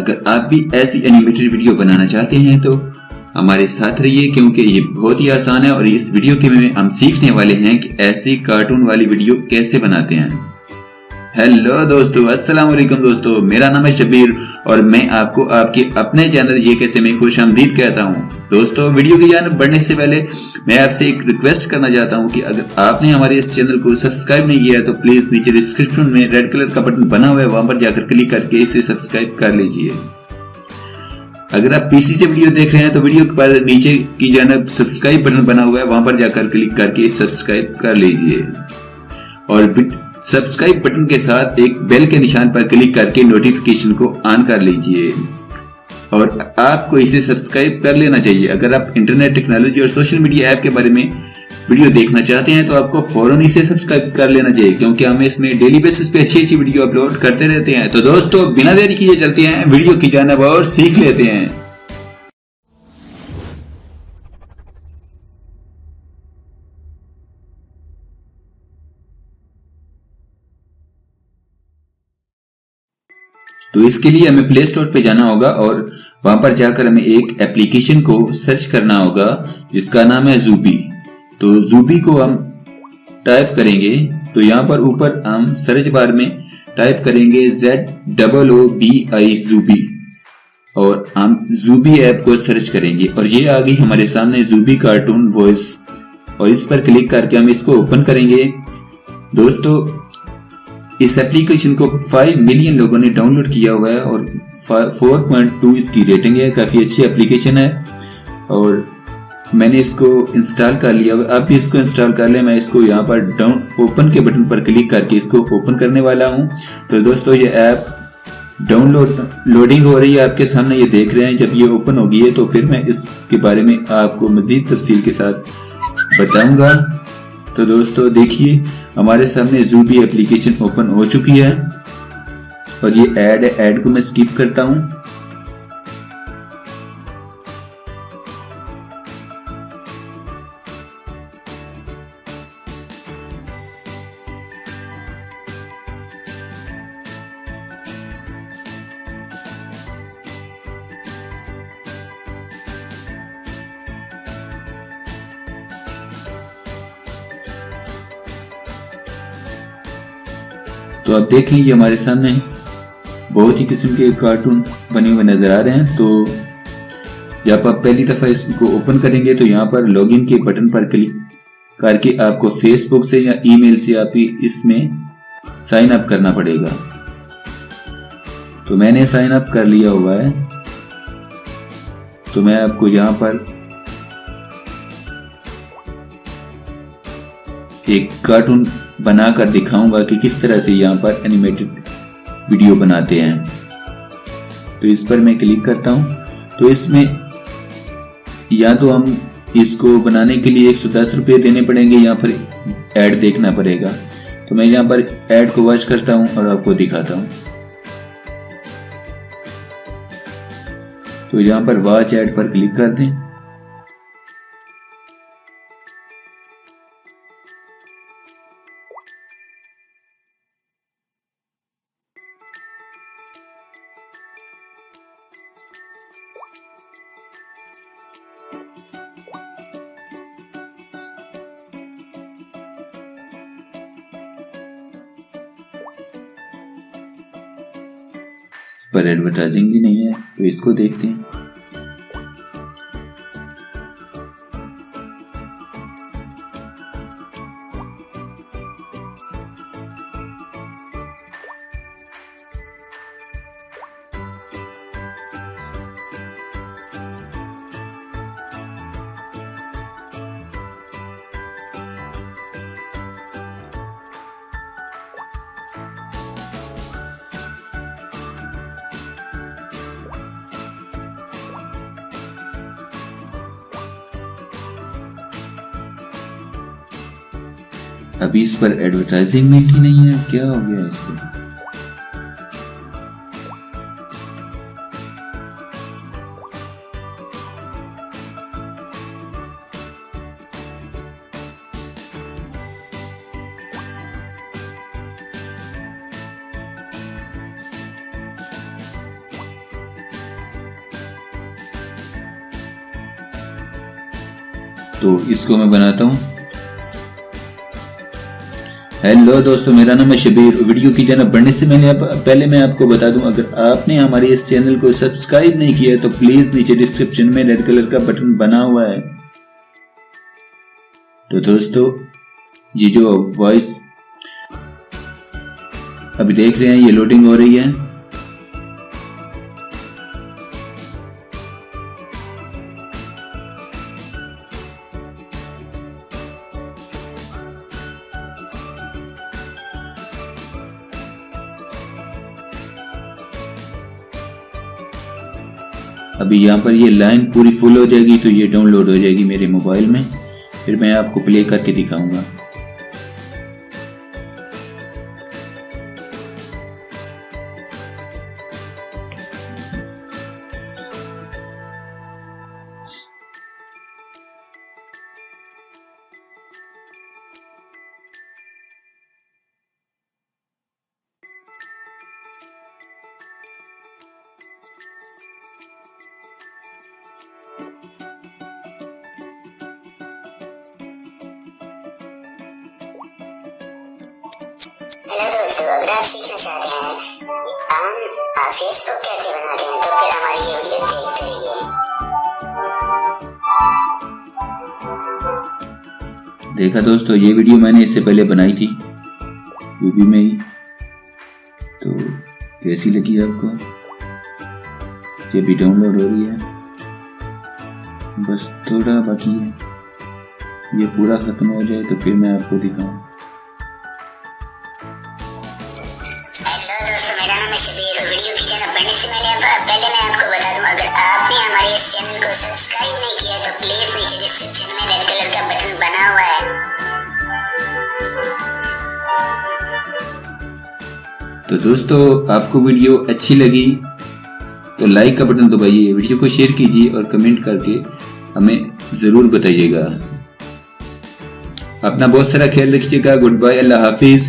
अगर आप भी ऐसी एनिमेटेड वीडियो बनाना चाहते हैं तो हमारे साथ रहिए, क्योंकि ये बहुत ही आसान है और इस वीडियो के में हम सीखने वाले हैं कि ऐसी कार्टून वाली वीडियो कैसे बनाते हैं। हेलो दोस्तों, अस्सलाम वालेकुम दोस्तों, मेरा नाम है शबीर और मैं आपको आपके अपने चैनल ये कैसे में खुशामदीद कहता हूँ। दोस्तों, वीडियो की जान बढ़ने से पहले मैं आपसे एक रिक्वेस्ट करना चाहता हूँ कि अगर आपने हमारे इस चैनल को सब्सक्राइब नहीं किया तो प्लीज नीचे डिस्क्रिप्शन में रेड कलर का बटन बना हुआ है, वहां पर जाकर क्लिक करके इसे सब्सक्राइब कर लीजिए। अगर आप पीसी से वीडियो देख रहे हैं तो वीडियो पर नीचे की जानब सब्सक्राइब बटन बना हुआ है, वहां पर जाकर क्लिक करके सब्सक्राइब कर लीजिए और सब्सक्राइब बटन के साथ एक बेल के निशान पर क्लिक करके नोटिफिकेशन को ऑन कर लीजिए और आपको इसे सब्सक्राइब कर लेना चाहिए। अगर आप इंटरनेट टेक्नोलॉजी और सोशल मीडिया ऐप के बारे में वीडियो देखना चाहते हैं तो आपको फौरन इसे सब्सक्राइब कर लेना चाहिए, क्योंकि हम इसमें डेली बेसिस पे अच्छी अच्छी वीडियो अपलोड करते रहते हैं। तो दोस्तों, बिना देरी किए चलते हैं वीडियो की जानिब और सीख लेते हैं। तो इसके लिए हमें प्ले स्टोर पे जाना होगा और वहां पर जाकर हमें एक एप्लीकेशन को सर्च करना होगा जिसका नाम है ज़ूबी। तो ज़ूबी को हम टाइप करेंगे तो यहाँ पर ऊपर हम सर्च बार में टाइप करेंगे ZOOBI ज़ूबी और हम ज़ूबी ऐप को सर्च करेंगे और ये आ गई हमारे सामने ज़ूबी कार्टून वॉइस और इस पर क्लिक करके हम इसको ओपन करेंगे। दोस्तों, इस एप्लीकेशन को 5 मिलियन लोगों ने डाउनलोड किया हुआ है और 4.2 इसकी रेटिंग है। काफी अच्छी एप्लीकेशन है और मैंने इसको इंस्टॉल कर लिया। आप भी इसको इंस्टॉल कर लें। मैं इसको यहाँ पर ओपन के बटन पर क्लिक करके इसको ओपन करने वाला हूँ। तो दोस्तों, ये ऐप लोडिंग हो रही है, आपके सामने ये देख रहे हैं। जब ये ओपन होगी है तो फिर मैं इसके बारे में आपको मजीद तफसील के साथ बताऊंगा। तो दोस्तों, देखिए हमारे सामने ज़ूबी एप्लीकेशन ओपन हो चुकी है और ये ऐड है। ऐड को मैं स्किप करता हूं। तो आप देखें ये हमारे सामने बहुत ही किस्म के कार्टून बने हुए नजर आ रहे हैं। तो जब आप पहली दफा इसको ओपन करेंगे तो यहाँ पर लॉगिन के बटन पर क्लिक करके आपको फेसबुक से या ईमेल से आप इसमें साइन अप करना पड़ेगा। तो मैंने साइन अप कर लिया हुआ है। तो मैं आपको यहाँ पर एक कार्टून बनाकर दिखाऊंगा कि किस तरह से यहाँ पर एनिमेटेड वीडियो बनाते हैं। तो इस पर मैं क्लिक करता हूं। तो इसमें या तो हम इसको बनाने के लिए 110 रुपये देने पड़ेंगे, यहाँ पर ऐड देखना पड़ेगा। तो मैं यहाँ पर ऐड को वॉच करता हूं और आपको दिखाता हूं। तो यहाँ पर वॉच ऐड पर क्लिक कर दें। इस पर एडवर्टाइजिंग भी नहीं है, तो इसको देखते हैं। अभी इस पर एडवर्टाइजिंग मीट ही नहीं है, क्या हो गया इसको? तो इसको मैं बनाता हूँ। हेलो दोस्तों, मेरा नाम है शबीर। वीडियो की जानब बढ़ने से पहले मैं आपको बता दूं, अगर आपने हमारे इस चैनल को सब्सक्राइब नहीं किया तो प्लीज नीचे डिस्क्रिप्शन में रेड कलर का बटन बना हुआ है। तो दोस्तों, ये जो वॉइस अभी देख रहे हैं, ये लोडिंग हो रही है। अभी यहाँ पर ये लाइन पूरी फुल हो जाएगी तो ये डाउनलोड हो जाएगी मेरे मोबाइल में, फिर मैं आपको प्ले करके दिखाऊंगा। हेलो दोस्तों, अगर आप सीखना चाहते हैं हम फेस को कैसे बनाते हैं तो फिर हमारी ये वीडियो देखते रहिए। देखा दोस्तों, ये वीडियो मैंने इससे पहले बनाई थी यूबी में ही। तो कैसी लगी आपको? ये भी डाउनलोड हो रही है, बस थोड़ा बाकी है। ये पूरा खत्म हो जाए तो फिर मैं आपको दिखाऊं। वीडियो की जानब बढ़ने से पहले मैं आपको बता दूं, अगर आपने हमारे इस चैनल को सब्सक्राइब नहीं किया तो प्लीज नीचे डिस्क्रिप्शन में रेड कलर का बटन बना हुआ है। तो दोस्तों, आपको वीडियो अच्छी लगी तो लाइक का बटन दबाइए, वीडियो को शेयर कीजिए और कमेंट करके हमें जरूर बताइएगा। अपना बहुत सारा ख्याल रखिएगा। गुड बाय, अल्लाह हाफिज।